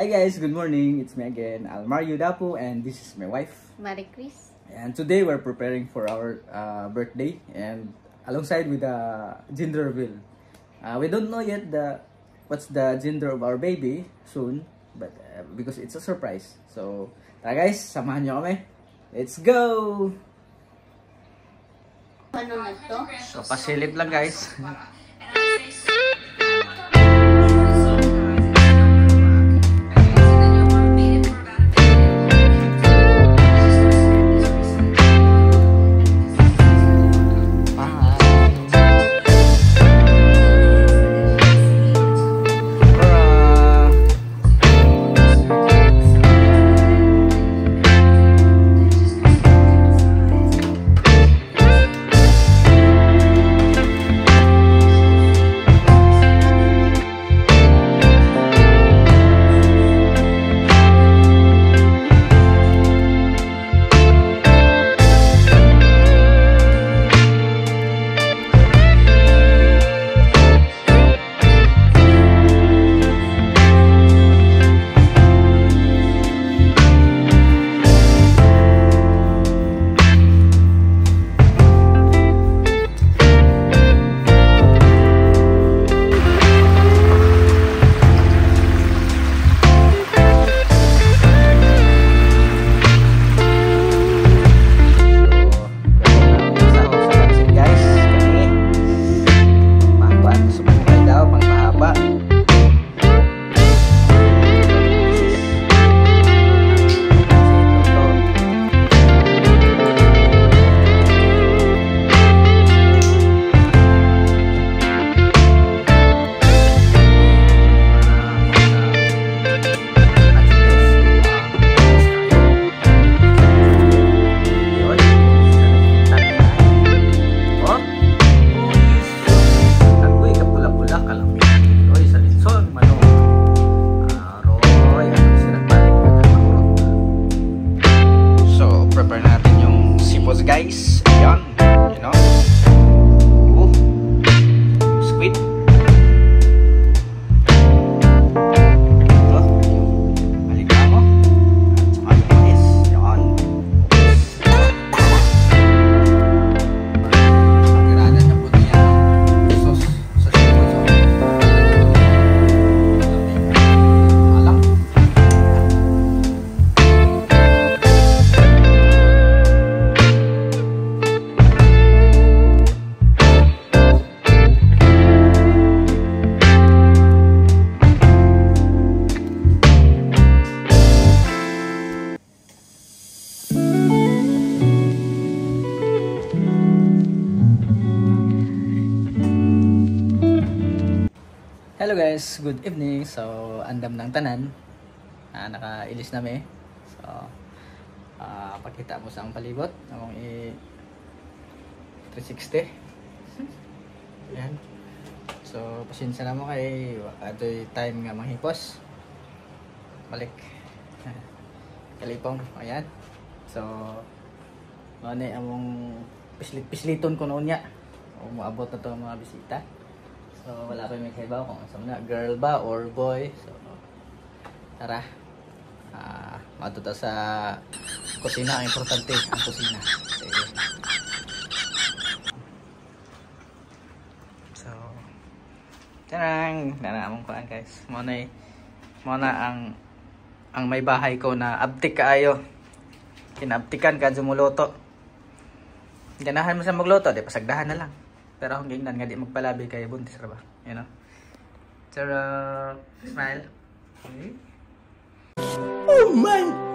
Hi guys, good morning. It's me again, Almario Dapo, and this is my wife, Marie Chris. And today we're preparing for our birthday, and alongside with the gender reveal. We don't know yet what's the gender of our baby soon, but because it's a surprise. So, tara guys, samahan nyo kami. Let's go! Ano na to? So, pasilip lang guys. Guys, ayan, you know, squid. Ito, yung alimango at saka yung mais, ayan. Pagkirada na po niya sauce sa seafood. Alam. Hello guys, good evening. So, andam ng tanan. Nakailis na mi. So, pakita mo sa ang palibot. Among 360. Ayan. So, pasensya na mo kay adoy time nga manghipos. Balik. Kalipong. Ayan. So, ano among pisliton ko noon niya. O moabot na to ang mga bisita. So, wala pa yung may kaibaw kung saan na, girl ba or boy. So, tara. Matuto sa kusina. Ang importante, ang kusina. Okay. So, tarang. Nanamang paan guys. Muna ang may bahay ko na abtik kaayo. Kinabtikan ka sumuluto. Ganahan mo sa magluto, di pasagdahan na lang. Pero kung gingnan nga di magpalabi kay buntis ra ba, you know. Tara, smile. Okay. Oh my